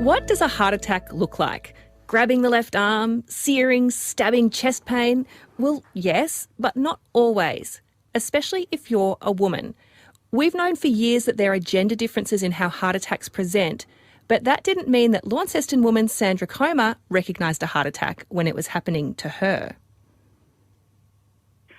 What does a heart attack look like? Grabbing the left arm, searing, stabbing chest pain? Well, yes, but not always, especially if you're a woman. We've known for years that there are gender differences in how heart attacks present, but that didn't mean that Launceston woman Sandra Comer recognised a heart attack when it was happening to her.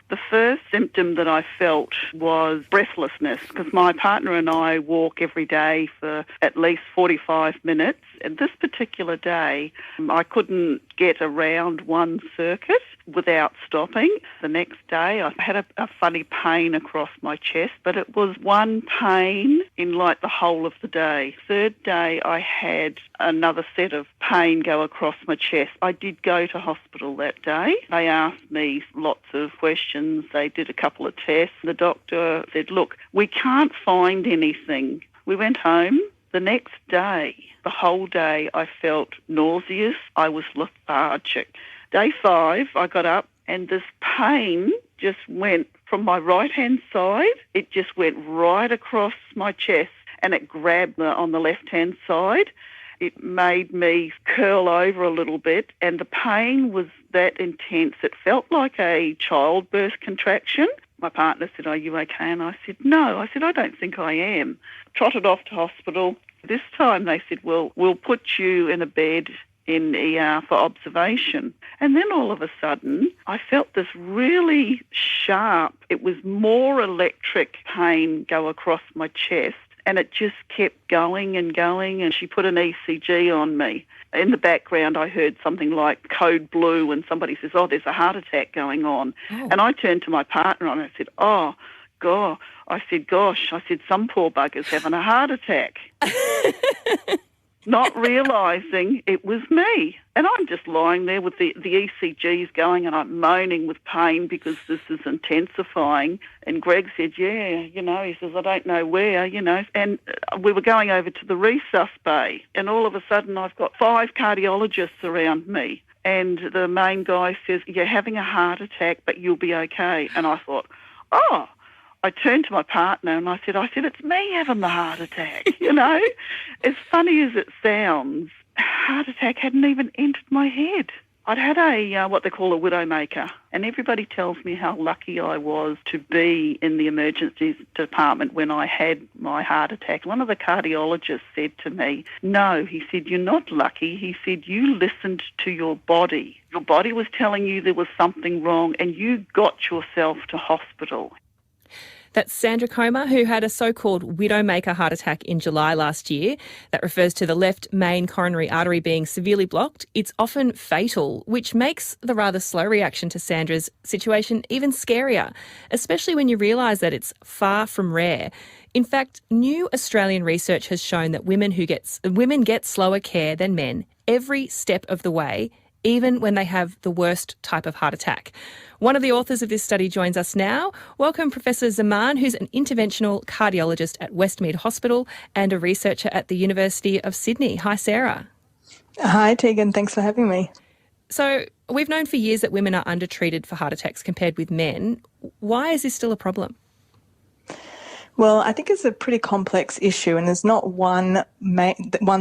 The first symptom that I felt was breathlessness, because my partner and I walk every day for at least 45 minutes. And this particular day, I couldn't get around one circuit without stopping. The next day, I had a funny pain across my chest, but it was one pain in like the whole of the day. Third day, I had another set of pain go across my chest. I did go to hospital that day. They asked me lots of questions. They did a couple of tests. The doctor said, look, we can't find anything. We went home. The next day, the whole day, I felt nauseous. I was lethargic. Day 5, I got up and this pain just went from my right-hand side. It just went right across my chest and it grabbed on the left-hand side. It made me curl over a little bit and the pain was that intense. It felt like a childbirth contraction. My partner said, are you okay? And I said, no. I said, I don't think I am. Trotted off to hospital. This time they said, well, we'll put you in a bed in ER for observation. And then all of a sudden, I felt this really sharp, it was more electric pain go across my chest. And it just kept going and going, and she put an ECG on me. In the background, I heard something like code blue, and somebody says, oh, there's a heart attack going on. Oh. And I turned to my partner and I said, oh, God. I said, gosh, some poor bugger's having a heart attack. Not realising it was me. And I'm just lying there with the ECGs going and I'm moaning with pain because this is intensifying. And Greg said, yeah, he says, I don't know where, And we were going over to the resus bay and all of a sudden I've got 5 cardiologists around me. And the main guy says, you're having a heart attack, but you'll be okay. And I thought, oh. I turned to my partner and I said, it's me having the heart attack, As funny as it sounds, heart attack hadn't even entered my head. I'd had what they call a Widowmaker, and everybody tells me how lucky I was to be in the emergency department when I had my heart attack. One of the cardiologists said to me, no, he said, you're not lucky. He said, you listened to your body. Your body was telling you there was something wrong and you got yourself to hospital. That's Sandra Comer, who had a so-called Widowmaker heart attack in July last year. That refers to the left main coronary artery being severely blocked. It's often fatal, which makes the rather slow reaction to Sandra's situation even scarier, especially when you realise that it's far from rare. In fact, new Australian research has shown that women get slower care than men every step of the way, even when they have the worst type of heart attack. One of the authors of this study joins us now. Welcome, Professor Zaman, who's an interventional cardiologist at Westmead Hospital and a researcher at the University of Sydney. Hi, Sarah. Hi, Tegan. Thanks for having me. So we've known for years that women are undertreated for heart attacks compared with men. Why is this still a problem? Well, I think it's a pretty complex issue, and there's not one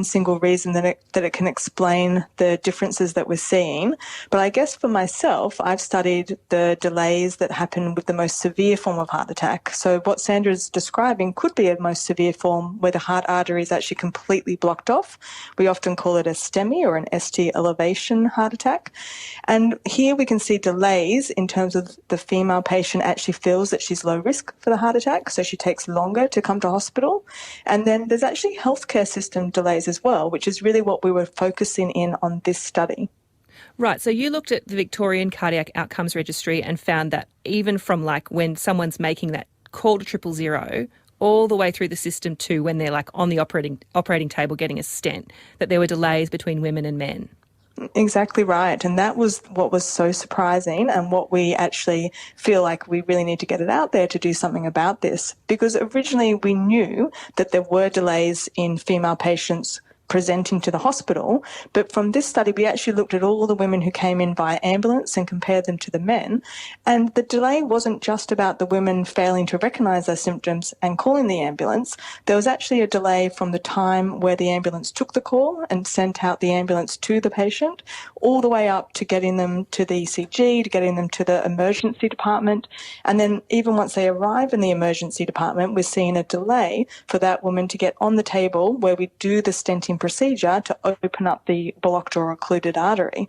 single reason that it can explain the differences that we're seeing. But I guess for myself, I've studied the delays that happen with the most severe form of heart attack. So what Sandra's describing could be a most severe form where the heart artery is actually completely blocked off. We often call it a STEMI or an ST elevation heart attack. And here we can see delays in terms of the female patient actually feels that she's low risk for the heart attack, so she takes longer to come to hospital. And then there's actually healthcare system delays as well, which is really what we were focusing in on this study. Right, so you looked at the Victorian Cardiac Outcomes Registry and found that even from like when someone's making that call to 000 all the way through the system to when they're like on the operating table getting a stent, that there were delays between women and men. Exactly right. And that was what was so surprising and what we actually feel like we really need to get it out there to do something about this. Because originally we knew that there were delays in female patients presenting to the hospital. But from this study, we actually looked at all the women who came in via ambulance and compared them to the men. And the delay wasn't just about the women failing to recognise their symptoms and calling the ambulance. There was actually a delay from the time where the ambulance took the call and sent out the ambulance to the patient, all the way up to getting them to the ECG, to getting them to the emergency department. And then even once they arrive in the emergency department, we're seeing a delay for that woman to get on the table where we do the stenting procedure to open up the blocked or occluded artery.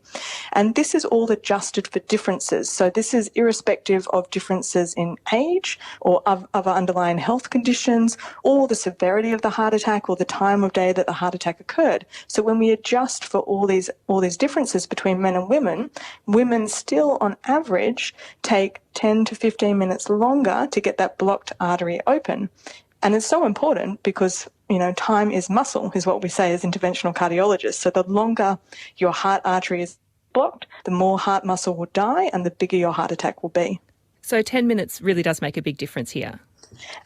And this is all adjusted for differences. So this is irrespective of differences in age or other underlying health conditions or the severity of the heart attack or the time of day that the heart attack occurred. So when we adjust for all these differences between men and women still on average take 10 to 15 minutes longer to get that blocked artery open. And it's so important because, time is muscle, is what we say as interventional cardiologists. So the longer your heart artery is blocked, the more heart muscle will die and the bigger your heart attack will be. So 10 minutes really does make a big difference here.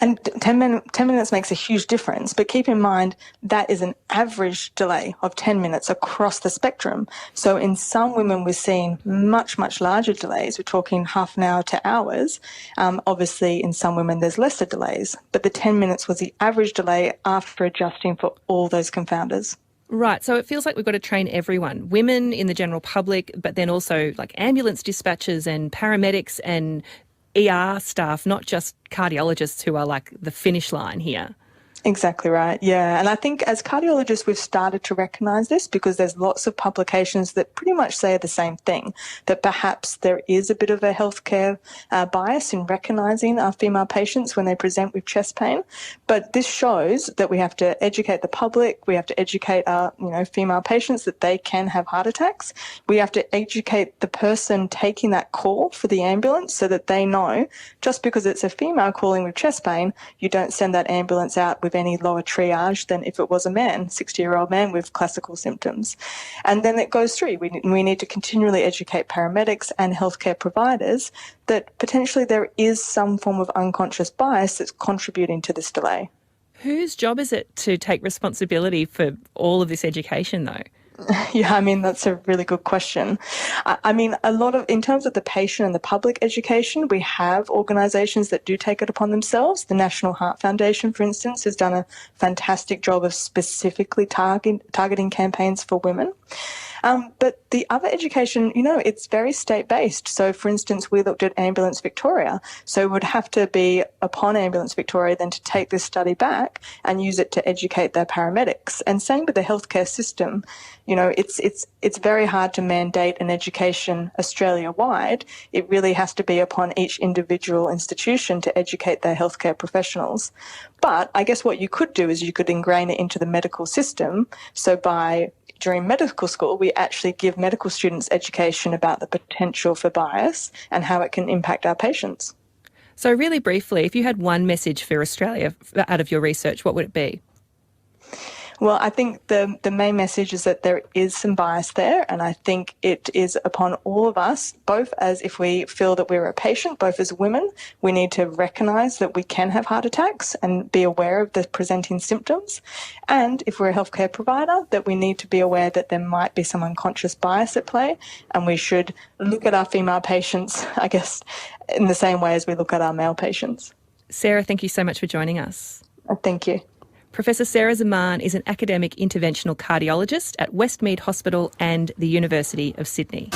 And 10 minutes makes a huge difference, but keep in mind that is an average delay of 10 minutes across the spectrum. So in some women we're seeing much, much larger delays. We're talking half an hour to hours. Obviously in some women there's lesser delays, but the 10 minutes was the average delay after adjusting for all those confounders. Right, so it feels like we've got to train everyone, women in the general public, but then also like ambulance dispatchers and paramedics and ER staff, not just cardiologists who are like the finish line here. Exactly right, yeah. And I think as cardiologists we've started to recognise this because there's lots of publications that pretty much say the same thing, that perhaps there is a bit of a healthcare bias in recognising our female patients when they present with chest pain. But this shows that we have to educate the public, we have to educate our female patients that they can have heart attacks. We have to educate the person taking that call for the ambulance so that they know just because it's a female calling with chest pain, you don't send that ambulance out with any lower triage than if it was a man, 60-year-old man with classical symptoms. And then it goes through. We need to continually educate paramedics and healthcare providers that potentially there is some form of unconscious bias that's contributing to this delay. Whose job is it to take responsibility for all of this education though? Yeah, that's a really good question. In terms of the patient and the public education, we have organisations that do take it upon themselves. The National Heart Foundation, for instance, has done a fantastic job of specifically targeting campaigns for women. But the other education, it's very state-based. So, for instance, we looked at Ambulance Victoria. So it would have to be upon Ambulance Victoria then to take this study back and use it to educate their paramedics. And same with the healthcare system. It's very hard to mandate an education Australia-wide. It really has to be upon each individual institution to educate their healthcare professionals. But I guess what you could do is you could ingrain it into the medical system. So during medical school, we actually give medical students education about the potential for bias and how it can impact our patients. So really briefly, if you had one message for Australia out of your research, what would it be? Well, I think the main message is that there is some bias there, and I think it is upon all of us, both as if we feel that we're a patient, both as women, we need to recognise that we can have heart attacks and be aware of the presenting symptoms, and if we're a healthcare provider, that we need to be aware that there might be some unconscious bias at play, and we should look at our female patients, I guess, in the same way as we look at our male patients. Sarah, thank you so much for joining us. Thank you. Professor Sarah Zaman is an academic interventional cardiologist at Westmead Hospital and the University of Sydney.